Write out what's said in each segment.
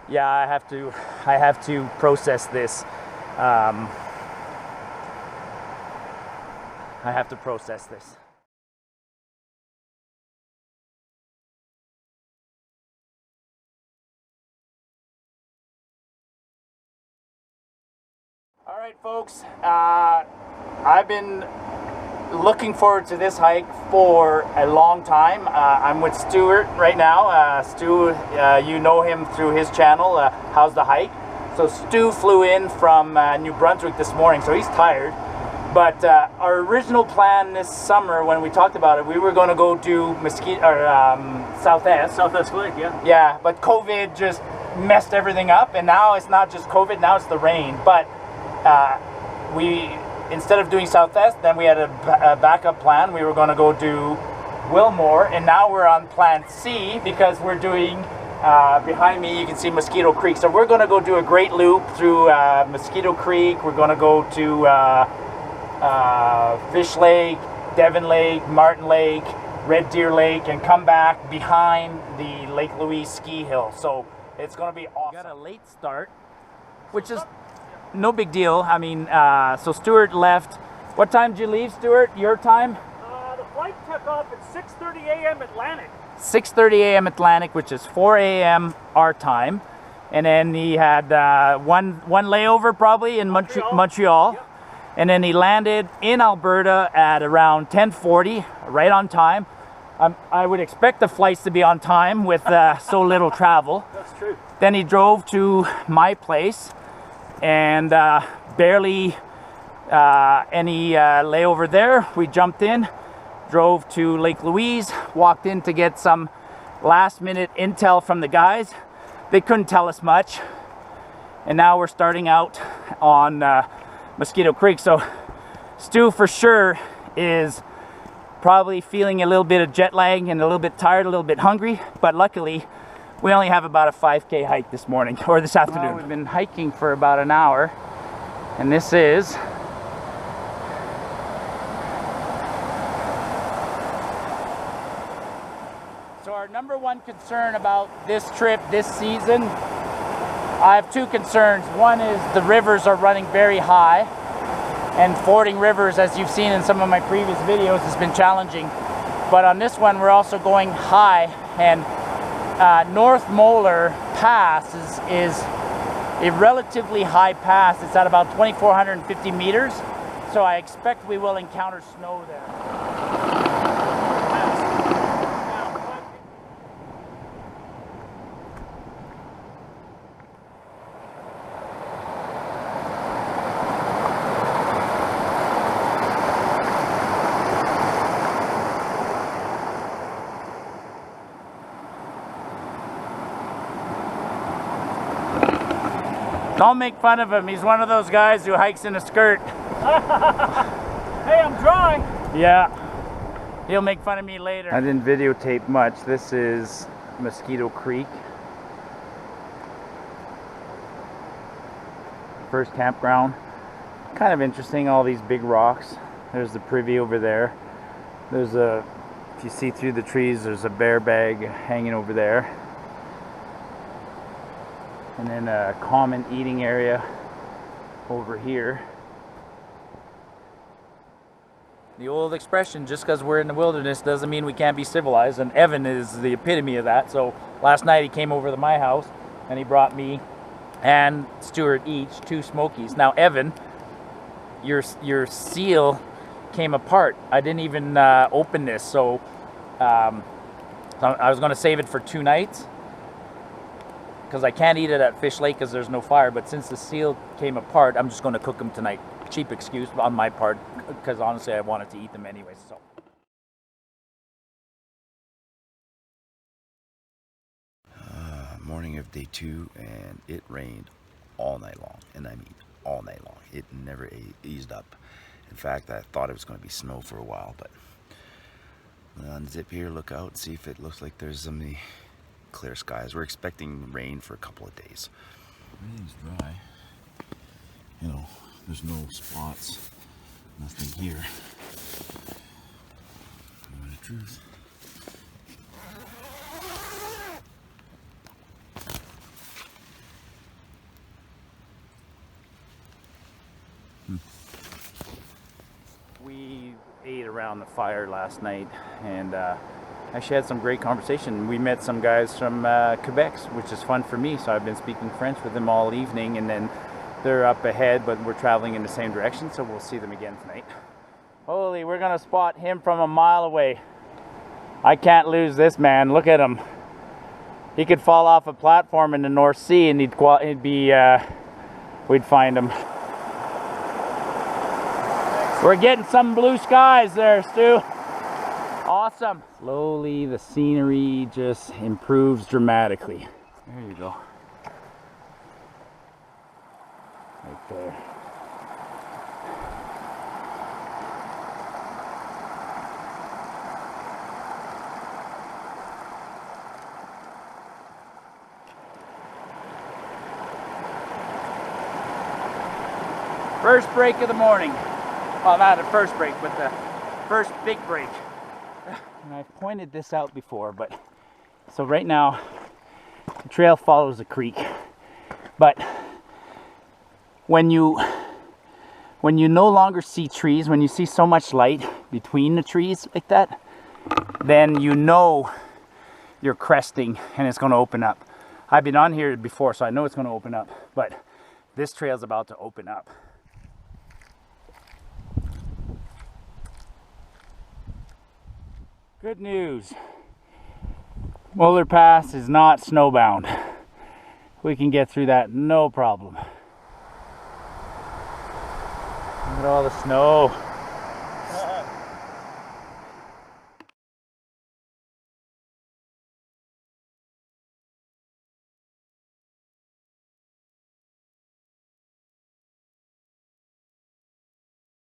Yeah, I have to process this. I have to process this. All right, folks. I've been looking forward to this hike for a long time. I'm with Stuart right now. Stu, you know him through his channel, How's the Hike? So Stu flew in from New Brunswick this morning, so he's tired. But our original plan this summer, when we talked about it, we were going to go do Southwest Lake, yeah. Yeah, but COVID just messed everything up, and now it's not just COVID, now it's the rain. But instead of doing Southwest, then we had a backup plan. We were going to go do Wilmore, and now we're on plan C because we're doing, behind me you can see Mosquito Creek. So we're going to go do a great loop through Mosquito Creek. We're going to go to Fish Lake, Devon Lake, Martin Lake, Red Deer Lake, and come back behind the Lake Louise ski hill. So it's going to be awesome. We got a late start, which is no big deal. I mean, so Stuart left. What time did you leave, Stuart? Your time? The flight took off at 6:30 a.m. Atlantic. 6:30 a.m. Atlantic, which is 4 a.m. our time. And then he had one layover probably in Montreal. Yep. And then he landed in Alberta at around 10:40, right on time. I would expect the flights to be on time with so little travel. That's true. Then he drove to my place, and barely any layover there. We jumped in, drove to Lake Louise, walked in to get some last minute intel from the guys. They couldn't tell us much, and now we're starting out on Mosquito Creek. So Stu for sure is probably feeling a little bit of jet lag and a little bit tired, a little bit hungry, but luckily we only have about a 5K hike this morning, or this afternoon. Well, we've been hiking for about an hour, and this is so our number one concern about this trip this season, I have two concerns. One is the rivers are running very high, and fording rivers, as you've seen in some of my previous videos, has been challenging. But on this one, we're also going high, and North Molar Pass is a relatively high pass. It's at about 2,450 meters, so I expect we will encounter snow there. Don't make fun of him. He's one of those guys who hikes in a skirt. Hey, I'm dry. Yeah. He'll make fun of me later. I didn't videotape much. This is Mosquito Creek. First campground. Kind of interesting, all these big rocks. There's the privy over there. There's a, if you see through the trees, there's a bear bag hanging over there. And then a common eating area over here. The old expression, just because we're in the wilderness doesn't mean we can't be civilized, and Evan is the epitome of that. So last night he came over to my house and he brought me and Stuart each 2 Smokies. Now Evan, your seal came apart. I didn't even open this, so I was going to save it for 2 nights, because I can't eat it at Fish Lake because there's no fire. But since the seal came apart, I'm just going to cook them tonight. Cheap excuse on my part, because honestly I wanted to eat them anyways. So. Morning of day 2, and it rained all night long, and I mean all night long. It never eased up. In fact, I thought it was going to be snow for a while, but we'll unzip here, look out, see if it looks like there's some clear skies. We're expecting rain for a couple of days. Everything's dry. You know, there's no spots, nothing here. Knowing the truth. around the fire last night, and actually had some great conversation. We met some guys from Quebec, which is fun for me, so I've been speaking French with them all evening, and then they're up ahead, but we're traveling in the same direction, so we'll see them again tonight. Holy, we're gonna spot him from a mile away. I can't lose this man. Look at him. He could fall off a platform in the North Sea and we'd find him. We're getting some blue skies there, Stu. Awesome. Slowly, the scenery just improves dramatically. There you go. Right there. First break of the morning. Well, not the first break, but the first big break. And I've pointed this out before, but so right now the trail follows a creek. But when you no longer see trees, when you see so much light between the trees like that, then you know you're cresting and it's going to open up. I've been on here before, so I know it's going to open up, but this trail's about to open up. Good news. Molar Pass is not snowbound. We can get through that no problem. Look at all the snow.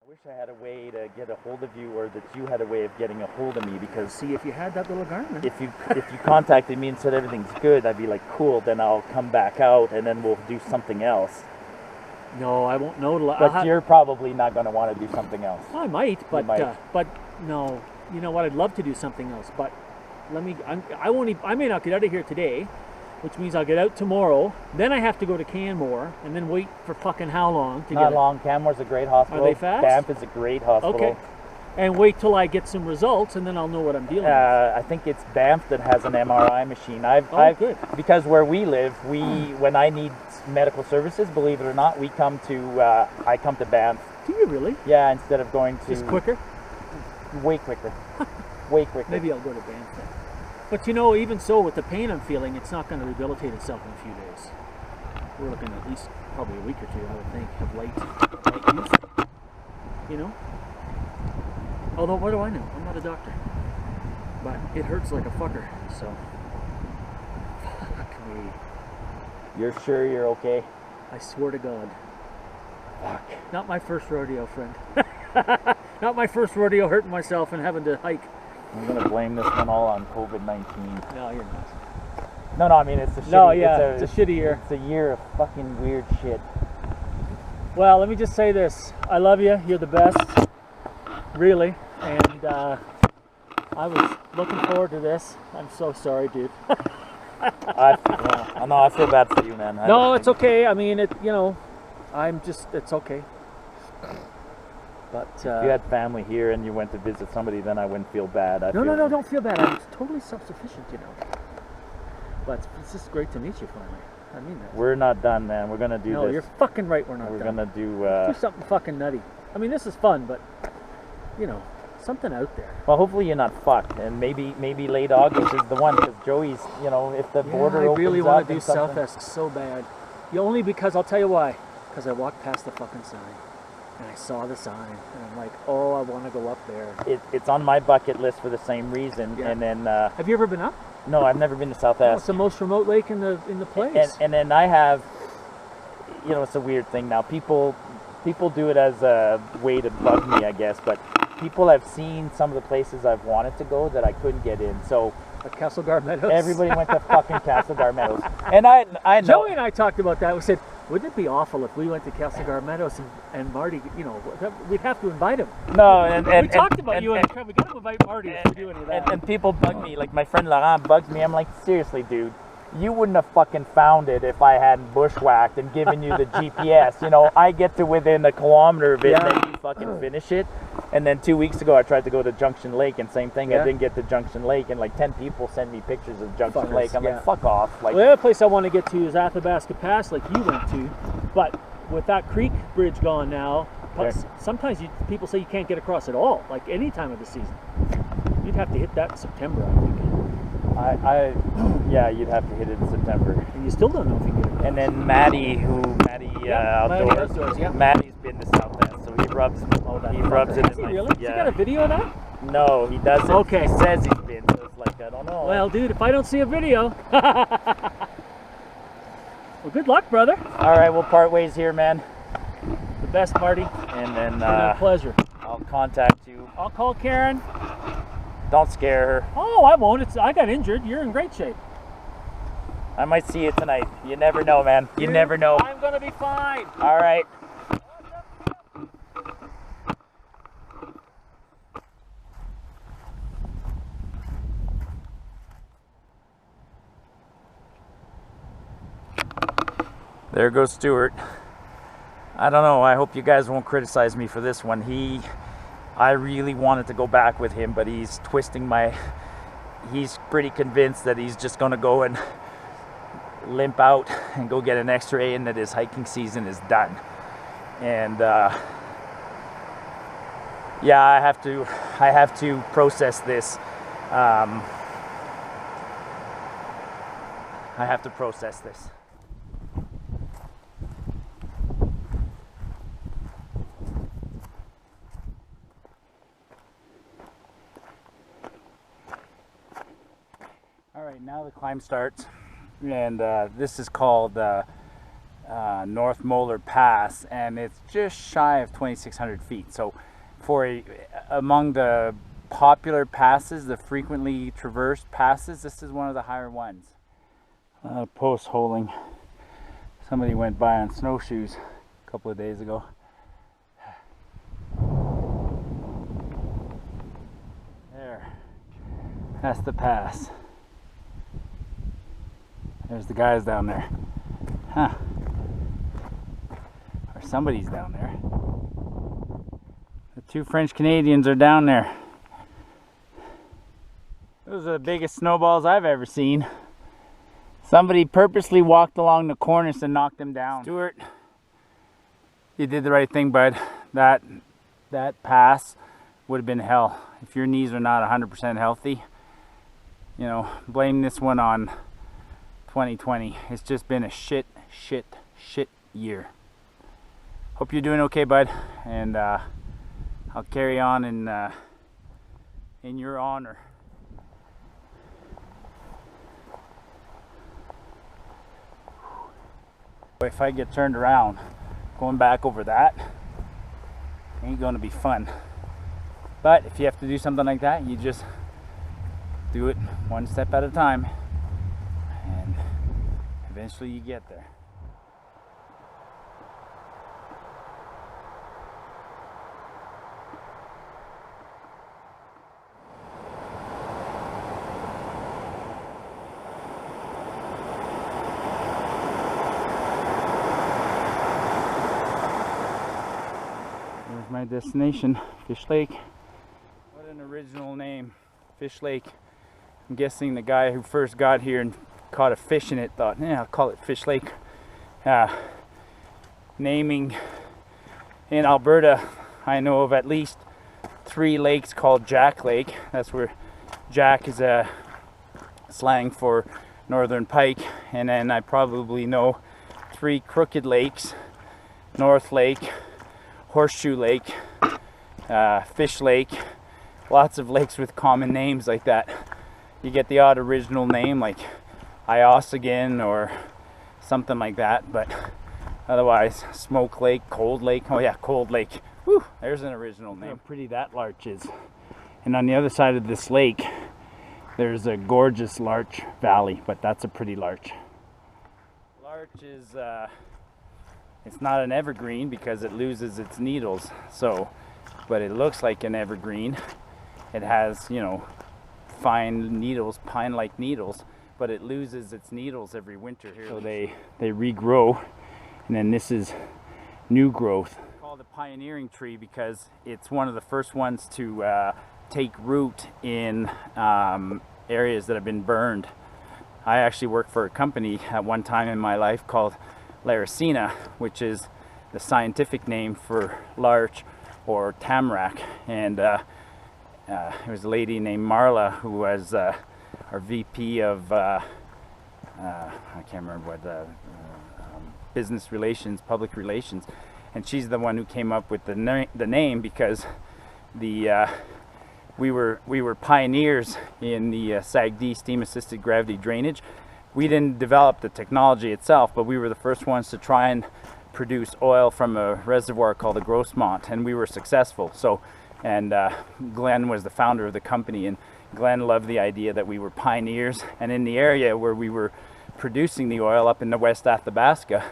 I wish I had a way to get a hold of you, or that you had a way of getting a hold of me, because See, if you had that little garment. if you contacted me and said everything's good, I'd be like, cool, then I'll come back out and then we'll do something else. No, I won't know. But you're probably not going to want to do something else. I might, but You might. but no. You know what? I'd love to do something else, but let me. I won't. I may not get out of here today, which means I'll get out tomorrow. Then I have to go to Canmore and then wait for fucking how long to Not get long. Canmore's a great hospital. Are they fast? Banff is a great hospital. Okay. And wait till I get some results, and then I'll know what I'm dealing with. I think it's Banff that has an MRI machine. Good. Because where we live, when I need medical services, believe it or not, I come to Banff. Do you really? Yeah, instead of going to... Just quicker? Way quicker. Way quicker. Maybe I'll go to Banff then. But you know, even so, with the pain I'm feeling, it's not going to rehabilitate itself in a few days. We're looking at least probably a week or two, I would think, of light use. You know? Although, what do I know? I'm not a doctor. But it hurts like a fucker, so... Fuck me. You're sure you're okay? I swear to God. Fuck. Not my first rodeo, friend. Not my first rodeo hurting myself and having to hike. I'm going to blame this one all on COVID-19. No, you're not. No, I mean, it's a shitty... No, yeah, it's a shitty year. It's a year of fucking weird shit. Well, let me just say this. I love you. You're the best. Really. And I was looking forward to this. I'm so sorry, dude. I feel bad for you, man. No, it's okay. I mean, it's okay. But If you had family here and you went to visit somebody, then I wouldn't feel bad. No, don't feel bad. I'm totally self-sufficient, you know. But it's just great to meet you finally. I mean that. We're not done, man. We're gonna do this. No, you're fucking right. We're not We're done. gonna do something fucking nutty. I mean, this is fun, but you know, something out there. Well, hopefully you're not fucked, and maybe late August is the one, because Joey's, you know, if the border opens up. I really want to do something... South Esk so bad. Only because I'll tell you why. Because I walked past the fucking sign. And I saw the sign, and I'm like, oh, I want to go up there. It's on my bucket list for the same reason. Yeah. And then have you ever been up? No, I've never been to South Esk. It's the most remote lake in the place. And then I have, you know, it's a weird thing now. People do it as a way to bug me, I guess. But people have seen some of the places I've wanted to go that I couldn't get in. So at Castlegar Meadows. Everybody went to fucking Castlegar Meadows. And I know. Joey and I talked about that. We said, wouldn't it be awful if we went to Castlegar Meadows and Marty, you know, we'd have to invite him. No, and we talked about you and we got to invite Marty if we do any of that. And people bug me, like my friend Laurent bugs me. I'm like, seriously, dude, you wouldn't have fucking found it if I hadn't bushwhacked and given you the GPS. You know, I get to within a kilometer of it and then you fucking finish it. And then 2 weeks ago, I tried to go to Junction Lake, and same thing. Yeah. I didn't get to Junction Lake, and like 10 people send me pictures of Junction Fuckers, Lake. I'm yeah. like, fuck off. Like, Well, the other place I want to get to is Athabasca Pass, like you went to. But with that creek bridge gone now, Okay. sometimes people say you can't get across at all, like any time of the season. You'd have to hit that in September, I think. yeah, you'd have to hit it in September. And you still don't know if you can get across. And then Maddie Outdoors, Outdoors, yeah. Maddie's been to South End, so he rubs it Has he in my, really? yeah. You got a video of that? No, he doesn't. Okay. He says he's been, so it's like, I don't know. Well, dude, if I don't see a video. Well, good luck, brother. All right, we'll part ways here, man. The best, Marty. And then Been a pleasure. I'll contact you. I'll call Karen. Don't scare her. Oh, I won't. I got injured. You're in great shape. I might see you tonight. You never know, man. You never know. I'm gonna be fine. All right. There goes Stuart. I don't know. I hope you guys won't criticize me for this one. I really wanted to go back with him, but he's twisting he's pretty convinced that he's just going to go and limp out and go get an x-ray and that his hiking season is done. And yeah, I have to process this. I have to process this. All right, now the climb starts, and this is called North Molar Pass, and it's just shy of 2,600 feet. So among the popular passes, the frequently traversed passes, this is one of the higher ones. Post holing. Somebody went by on snowshoes a couple of days ago. There, that's the pass. There's the guys down there. Huh. Or somebody's down there. The two French Canadians are down there. Those are the biggest snowballs I've ever seen. Somebody purposely walked along the cornice and knocked them down. Stuart, you did the right thing, bud. That pass would have been hell. If your knees are not 100% healthy, you know, blame this one on 2020. It's just been a shit year. Hope you're doing okay, bud, and I'll carry on in your honor. If I get turned around going back over that, ain't gonna be fun. But if you have to do something like that, you just do it one step at a time, and eventually you get there. There's my destination, Fish Lake. What an original name, Fish Lake. I'm guessing the guy who first got here and caught a fish in it thought, yeah, I'll call it Fish Lake. Naming in Alberta, I know of at least 3 lakes called Jack Lake. That's where Jack is a slang for northern pike. And then I probably know 3 crooked lakes: North Lake, Horseshoe Lake, Fish Lake. Lots of lakes with common names like that. You get the odd original name like Iossagan or something like that, but otherwise Smoke Lake, Cold Lake. Oh yeah, Cold Lake. Whew, there's an original name. How pretty that larch is. And on the other side of this lake, there's a gorgeous larch valley, but that's a pretty larch. Larch is it's not an evergreen because it loses its needles. So, but it looks like an evergreen. It has, you know, fine needles, pine-like needles, but it loses its needles every winter here. So they regrow, and then this is new growth. Called a pioneering tree because it's one of the first ones to take root in areas that have been burned. I actually worked for a company at one time in my life called Laricina, which is the scientific name for larch or tamarack. And there was a lady named Marla who was our VP of I can't remember what business relations, public relations, and she's the one who came up with the name because we were pioneers in the SAGD, steam assisted gravity drainage. We didn't develop the technology itself, but we were the first ones to try and produce oil from a reservoir called the Grossmont, and we were successful. So, and Glenn was the founder of the company, and Glenn loved the idea that we were pioneers. And in the area where we were producing the oil up in the West Athabasca,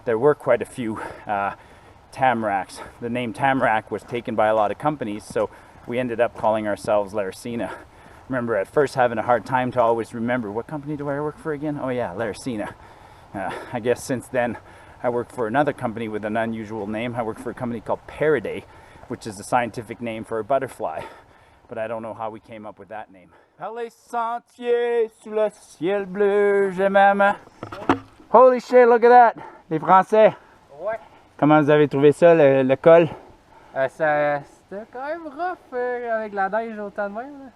there were quite a few tamaracks. The name tamarack was taken by a lot of companies, so we ended up calling ourselves Laricina. Remember at first having a hard time to always remember, what company do I work for again? Oh yeah, Laricina. I guess since then I worked for another company with an unusual name. I worked for a company called Paraday, which is the scientific name for a butterfly. But I don't know how we came up with that name. Par les sentiers sous le ciel bleu, je m'aime. Holy shit, look at that! Les Français! Ouais. Comment vous avez trouvé ça, le col? C'était quand même rough avec la neige autant de même. Là.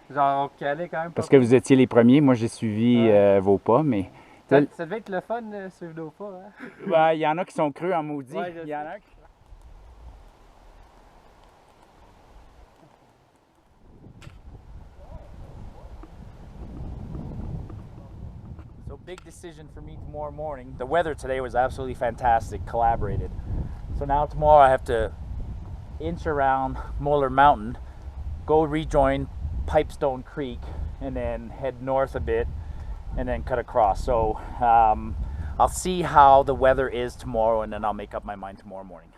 Genre, on calait quand même pas. Parce que vous étiez les premiers, moi j'ai suivi vos pas, mais... Ça devait être le fun de suivre nos pas. Hein? Ouais, il y en a qui sont creux en maudit. Ouais, il y en a qui... So big decision for me tomorrow morning. The weather today was absolutely fantastic, collaborated. So now tomorrow I have to inch around Molar Mountain, go rejoin Pipestone Creek, and then head north a bit, and then cut across. So I'll see how the weather is tomorrow, and then I'll make up my mind tomorrow morning.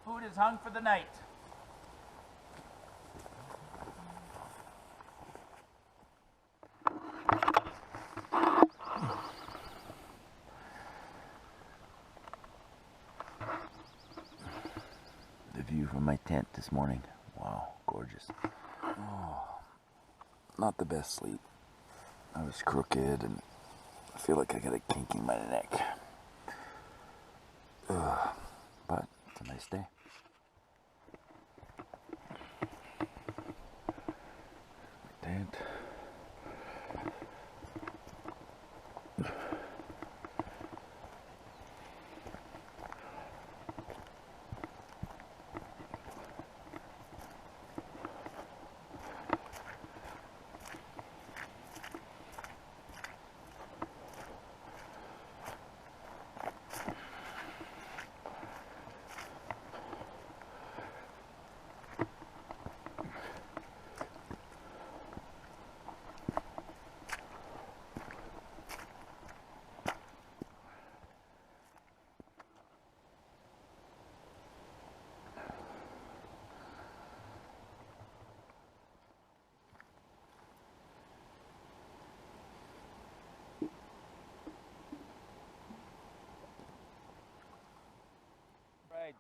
Food is hung for the night. The view from my tent this morning. Wow, gorgeous. Oh, not the best sleep. I was crooked and I feel like I got a kink in my neck. But it's a nice day. Tent.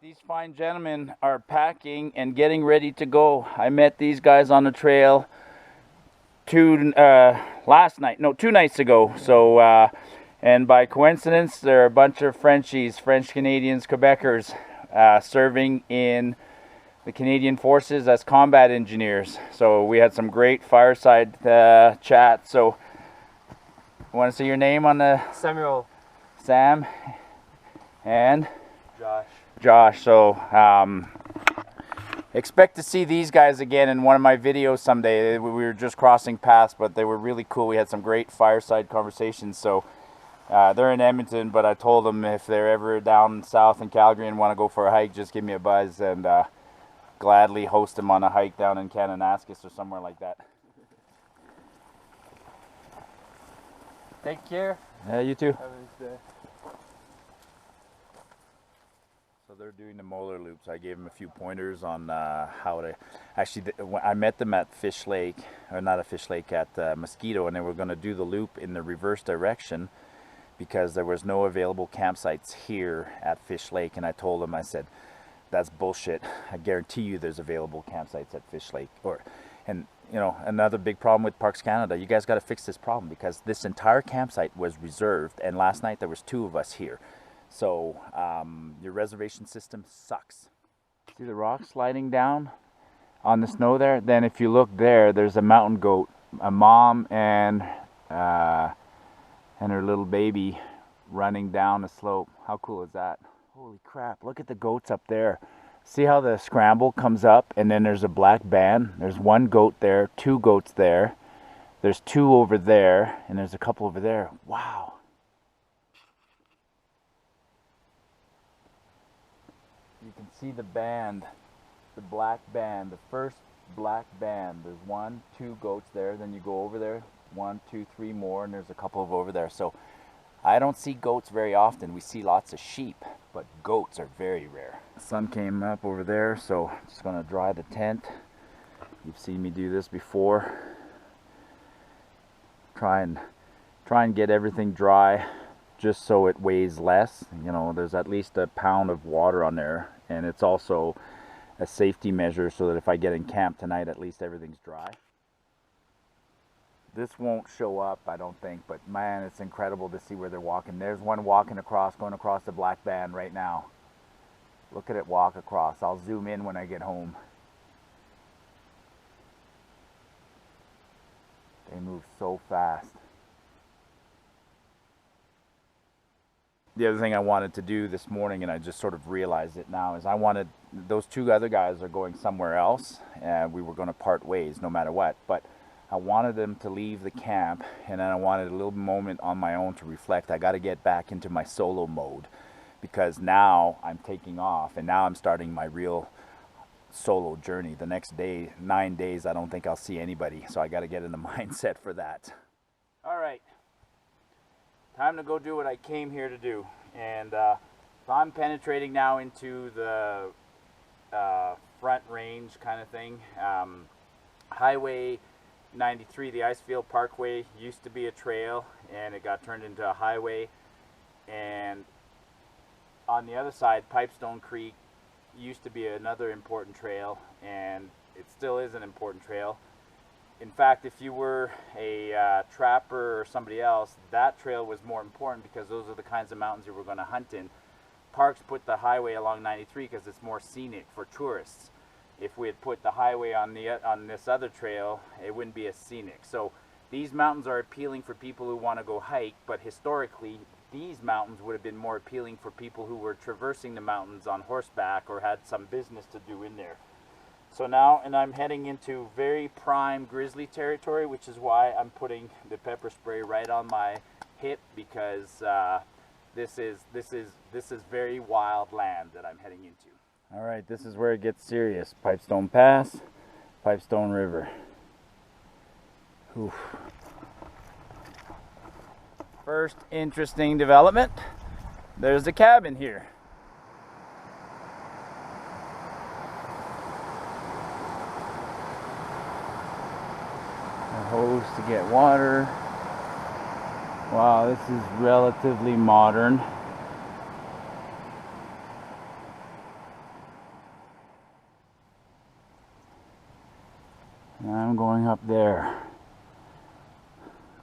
These fine gentlemen are packing and getting ready to go. I met these guys on the trail two nights ago. So, and by coincidence, they're a bunch of Frenchies, French Canadians, Quebecers, serving in the Canadian forces as combat engineers. So we had some great fireside chat. So, want to see your name on the Samuel. Sam and Josh. So expect to see these guys again in one of my videos someday. We were just crossing paths, but they were really cool. We had some great fireside conversations. So they're in Edmonton, but I told them if they're ever down south in Calgary and want to go for a hike, just give me a buzz, and gladly host him on a hike down in Kananaskis or somewhere like that. Take care. Yeah, you too. Have a nice day. So they're doing the molar loops. I gave them a few pointers on how to. Actually, I met them at Fish Lake, or not at Fish Lake, at Mosquito, and they were going to do the loop in the reverse direction because there was no available campsites here at Fish Lake. And I told them, I said, that's bullshit. I guarantee you there's available campsites at Fish Lake. And you know, another big problem with Parks Canada, you guys got to fix this problem because this entire campsite was reserved, and last night there was 2 of us here. So your reservation system sucks. See the rocks sliding down on the snow there? Then if you look there, there's a mountain goat, a mom and her little baby running down a slope. How cool is that? Holy crap, look at the goats up there. See how the scramble comes up and then there's a black band? There's 1 goat there, 2 goats there. There's 2 over there and there's a couple over there. Wow. You can see the band, the black band, the first black band. There's 1, 2 goats there. Then you go over there, 1, 2, 3 more, and there's a couple of over there. So I don't see goats very often. We see lots of sheep, but goats are very rare. The sun came up over there, so I'm just gonna dry the tent. You've seen me do this before. Try and get everything dry, just so it weighs less. You know, there's at least a pound of water on there, and it's also a safety measure so that if I get in camp tonight, at least everything's dry. This won't show up, I don't think, but man, it's incredible to see where they're walking. There's one walking across, going across the black band right now. Look at it walk across. I'll zoom in when I get home. They move so fast. The other thing I wanted to do this morning, and I just sort of realized it now, is I wanted, those 2 other guys are going somewhere else, and we were going to part ways no matter what, but I wanted them to leave the camp, and then I wanted a little moment on my own to reflect. I got to get back into my solo mode, because now I'm taking off, and now I'm starting my real solo journey. The next day, 9 days, I don't think I'll see anybody, so I got to get in the mindset for that. All right. Time to go do what I came here to do. And so I'm penetrating now into the front range kind of thing. Highway 93, the Icefield Parkway, used to be a trail and it got turned into a highway. And on the other side, Pipestone Creek used to be another important trail, and it still is an important trail. In fact, if you were a trapper or somebody else, that trail was more important because those are the kinds of mountains you were going to hunt in. Parks put the highway along 93 because it's more scenic for tourists. If we had put the highway on this other trail, it wouldn't be as scenic. So these mountains are appealing for people who want to go hike, but historically, these mountains would have been more appealing for people who were traversing the mountains on horseback or had some business to do in there. So now, and I'm heading into very prime grizzly territory, which is why I'm putting the pepper spray right on my hip, because this is very wild land that I'm heading into. All right, this is where it gets serious. Pipestone Pass, Pipestone River. Oof. First interesting development. There's a cabin here. A hose to get water. Wow, this is relatively modern. I'm going up there.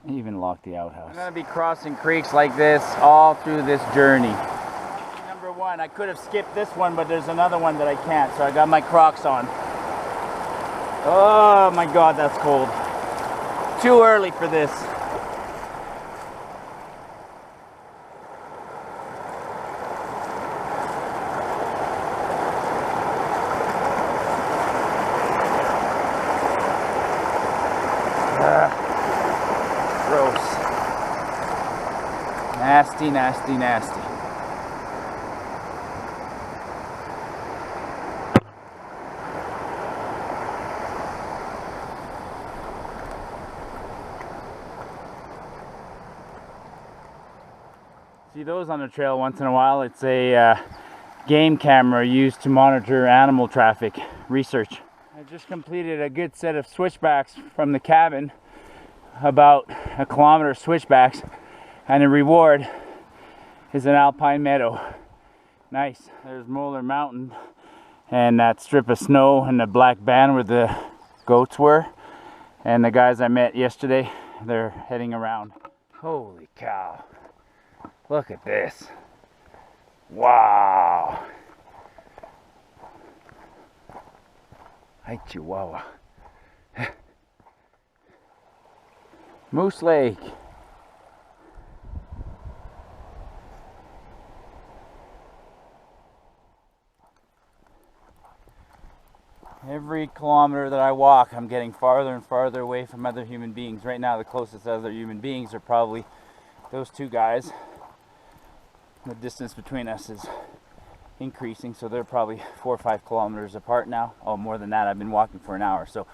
I even locked the outhouse. I'm going to be crossing creeks like this all through this journey. Number 1, I could have skipped this one, but there's another one that I can't, so I got my Crocs on. Oh my God, that's cold. Too early for this. Gross. Nasty, nasty, nasty. See those on the trail once in a while. It's a game camera used to monitor animal traffic research. I just completed a good set of switchbacks from the cabin, about 1 kilometer switchbacks, and the reward is an alpine meadow. Nice. There's Molar Mountain and that strip of snow and the black band where the goats were. And the guys I met yesterday, they're heading around. Holy cow. Look at this. Wow. Hi, Chihuahua. Moose Lake. Every kilometer that I walk, I'm getting farther and farther away from other human beings. Right now, the closest other human beings are probably those two guys. The distance between us is increasing, so they're probably 4 or 5 kilometers apart now. Oh, more than that. I've been walking for an hour, so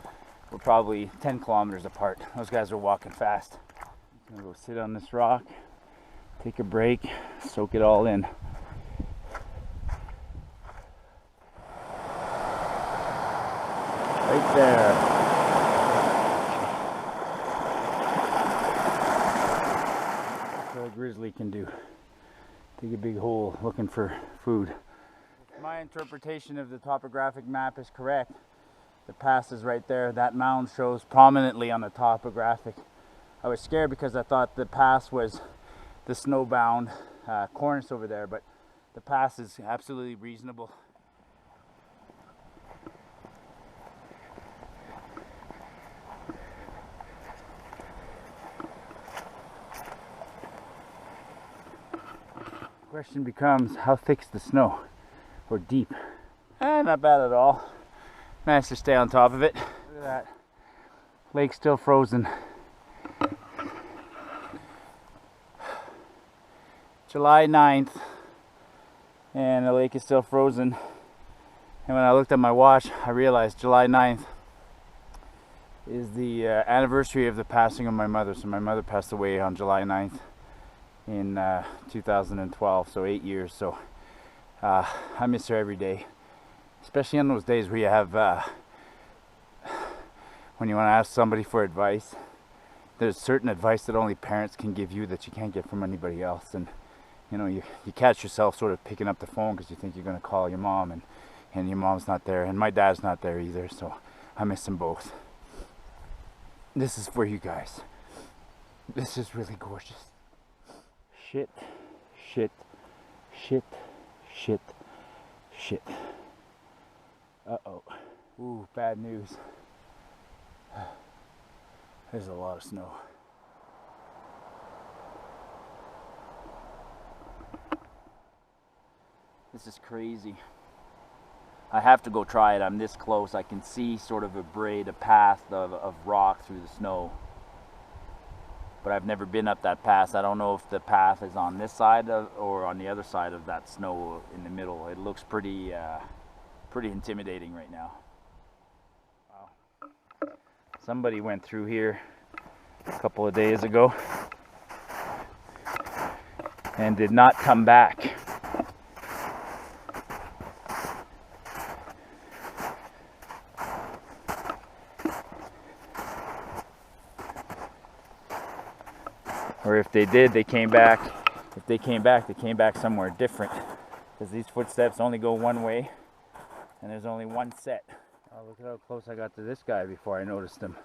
we're probably 10 kilometers apart. Those guys are walking fast. I'm gonna go sit on this rock, take a break, soak it all in. Right there. That's what a grizzly can do. Dig a big hole looking for food. If my interpretation of the topographic map is correct, the pass is right there. That mound shows prominently on the topographic. I was scared because I thought the pass was the snowbound cornice over there, but the pass is absolutely reasonable. Question becomes, how thick's the snow, or deep? Not bad at all. Managed to stay on top of it. Look at that. Lake's still frozen. July 9th, and the lake is still frozen. And when I looked at my watch, I realized July 9th is the anniversary of the passing of my mother. So my mother passed away on July 9th. In 2012, so 8 years. So I miss her every day, especially on those days where you have when you want to ask somebody for advice. There's certain advice that only parents can give you that you can't get from anybody else, and you know, you catch yourself sort of picking up the phone because you think you're going to call your mom, and your mom's not there, and my dad's not there either, so I miss them both. This is for you guys. This is really gorgeous. Shit, shit, shit, shit, shit. Uh-oh. Ooh, bad news. There's a lot of snow. This is crazy. I have to go try it. I'm this close. I can see sort of a path of rock through the snow. But I've never been up that pass. I don't know if the path is on this side or on the other side of that snow in the middle. It looks pretty intimidating right now. Wow. Somebody went through here a couple of days ago and did not come back. Or if they did, they came back. If they came back, they came back somewhere different. Because these footsteps only go one way, and there's only one set. Oh, look at how close I got to this guy before I noticed him.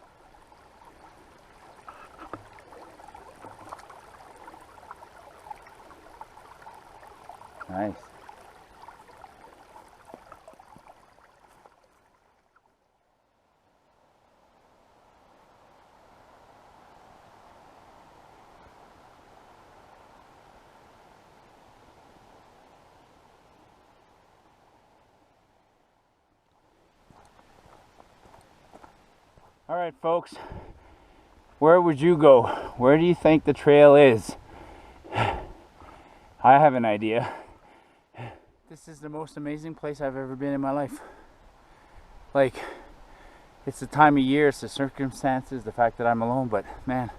Nice. All right, folks, where would you go? Where do you think the trail is? I have an idea. This is the most amazing place I've ever been in my life. Like, it's the time of year, it's the circumstances, the fact that I'm alone, but man,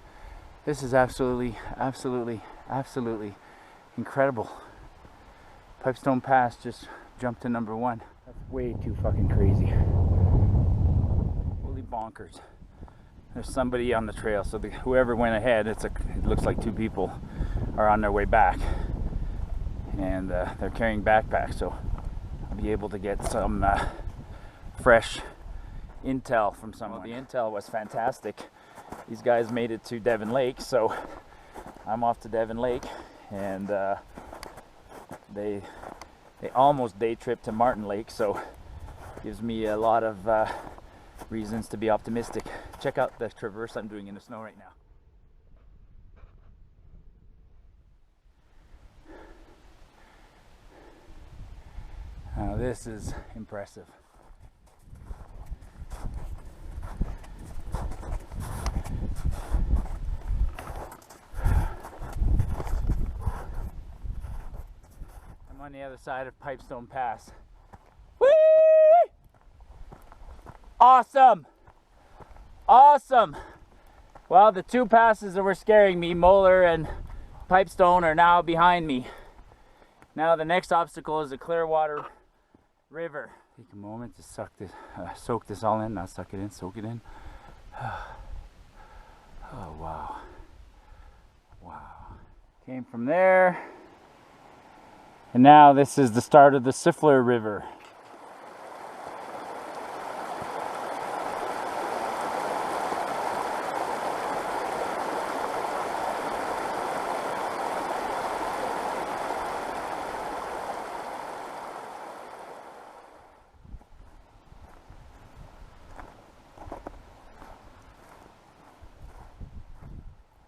this is absolutely, absolutely, absolutely incredible. Pipestone Pass just jumped to #1. That's way too fucking crazy. Holy bonkers. There's somebody on the trail, so whoever went ahead, it looks like 2 people are on their way back. And they're carrying backpacks, so I'll be able to get some fresh intel from someone. Well, the intel was fantastic. These guys made it to Devon Lake, so I'm off to Devon Lake, and they almost day trip to Martin Lake, so gives me a lot of reasons to be optimistic. Check out the traverse I'm doing in the snow right now. Now this is impressive. I'm on the other side of Pipestone Pass. Whee! Awesome! Awesome! Well, the 2 passes that were scaring me, Molar and Pipestone, are now behind me. Now the next obstacle is the Clearwater River. Take a moment to soak this all in, not suck it in, soak it in. Oh, wow. Wow. Came from there. And now this is the start of the Siffleur River.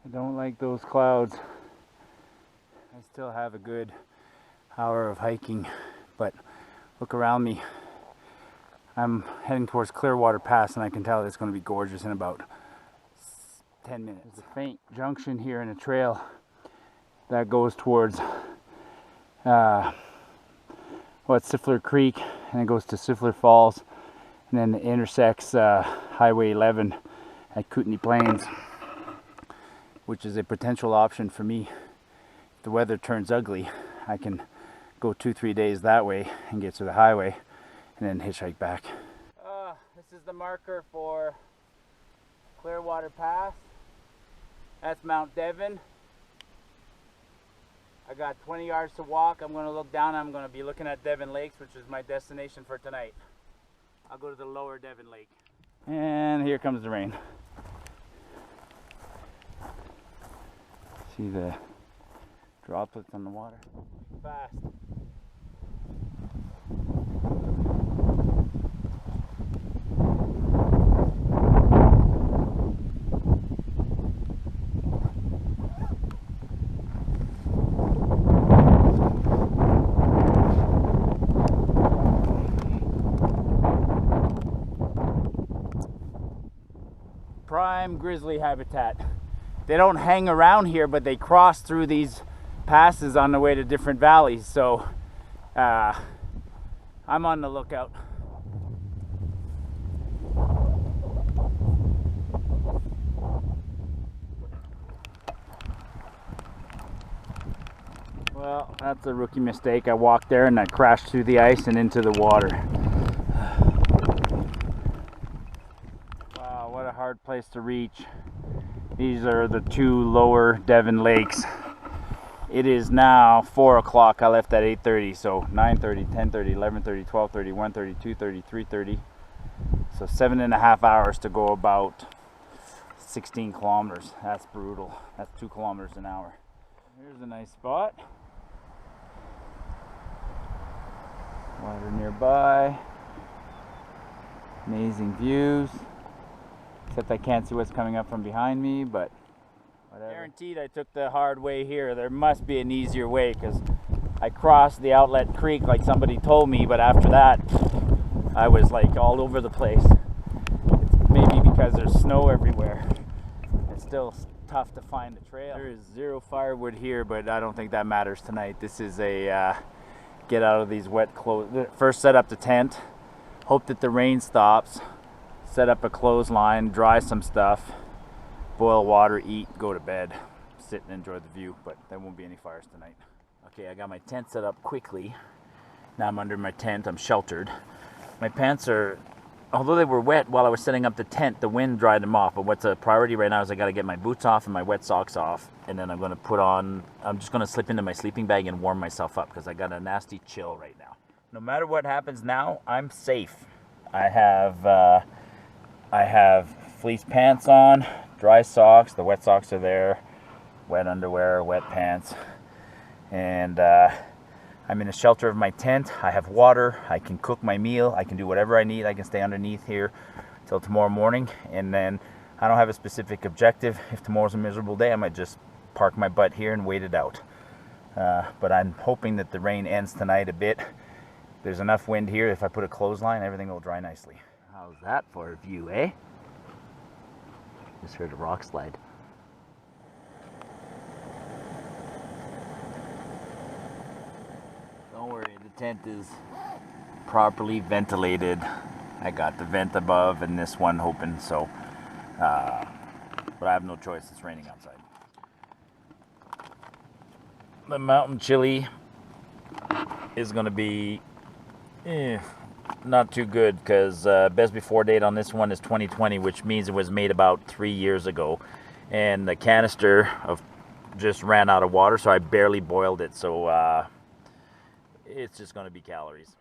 I don't like those clouds. I still have a good hour of hiking, but look around me. I'm heading towards Clearwater Pass, and I can tell it's going to be gorgeous in about 10 minutes. There's a faint junction here in a trail that goes towards Siffleur Creek, and it goes to Siffleur Falls, and then it intersects Highway 11 at Kootenay Plains, which is a potential option for me. If the weather turns ugly, I can go 2-3 days that way and get to the highway and then hitchhike back. This is the marker for Clearwater Pass. That's Mount Devon. I got 20 yards to walk. I'm going to look down. I'm going to be looking at Devon Lakes, which is my destination for tonight. I'll go to the lower Devon Lake. And here comes the rain. See the droplets on the water? Fast. Prime grizzly habitat. They don't hang around here, but they cross through these passes on the way to different valleys, so I'm on the lookout. Well, that's a rookie mistake. I walked there and I crashed through the ice and into the water. Wow, what a hard place to reach. These are the 2 lower Devon lakes. It is now 4 o'clock. I left at 8:30, so 9:30, 10:30, 11:30, 12:30, 1:30, 2:30, 3:30. So 7.5 hours to go about 16 kilometers. That's brutal. That's 2 kilometers an hour. Here's a nice spot. Water nearby. Amazing views. Except I can't see what's coming up from behind me, but whatever. Guaranteed I took the hard way here. There must be an easier way, because I crossed the outlet creek like somebody told me, but after that I was like all over the place. It's maybe because there's snow everywhere. It's still tough to find the trail. There is 0 firewood here, but I don't think that matters tonight. This is a get out of these wet clothes. First set up the tent, hope that the rain stops, set up a clothesline, dry some stuff, boil water, eat, go to bed, sit and enjoy the view, but there won't be any fires tonight. Okay, I got my tent set up quickly. Now I'm under my tent, I'm sheltered. My pants are, although they were wet while I was setting up the tent, the wind dried them off. But what's a priority right now is I got to get my boots off and my wet socks off. And then I'm going to put on, I'm just going to slip into my sleeping bag and warm myself up because I got a nasty chill right now. No matter what happens now, I'm safe. I have fleece pants on, dry socks, the wet socks are there, wet underwear, wet pants. And I'm in the shelter of my tent. I have water. I can cook my meal. I can do whatever I need. I can stay underneath here till tomorrow morning. And then I don't have a specific objective. If tomorrow's a miserable day, I might just park my butt here and wait it out. But I'm hoping that the rain ends tonight a bit. There's enough wind here. If I put a clothesline, everything will dry nicely. How's that for a view, eh? Just heard a rock slide. Don't worry, the tent is properly ventilated. I got the vent above and this one open, so but I have no choice, it's raining outside. The mountain chili is going to be not too good because best before date on this one is 2020, which means it was made about 3 years ago, and the canister of just ran out of water, so I barely boiled it, so it's just going to be calories.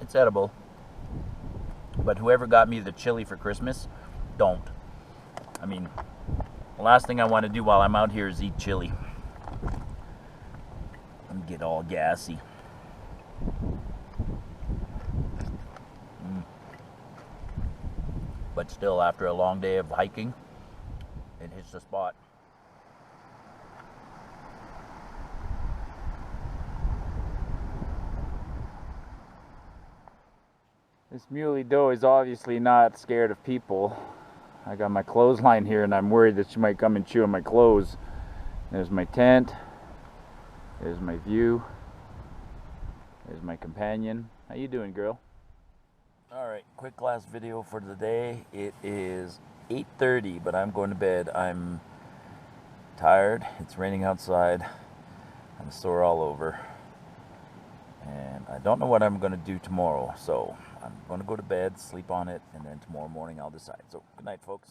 It's edible, but whoever got me the chili for Christmas, don't. I mean, the last thing I want to do while I'm out here is eat chili and get all gassy. But still, after a long day of hiking, it hits the spot. This muley doe is obviously not scared of people. I got my clothesline here and I'm worried that she might come and chew on my clothes. There's my tent. There's my view. There's my companion. How you doing, girl? Alright, quick last video for the day. It is 8:30, but I'm going to bed. I'm tired. It's raining outside. I'm sore all over. And I don't know what I'm going to do tomorrow, so I'm going to go to bed, sleep on it, and then tomorrow morning I'll decide. So, good night, folks.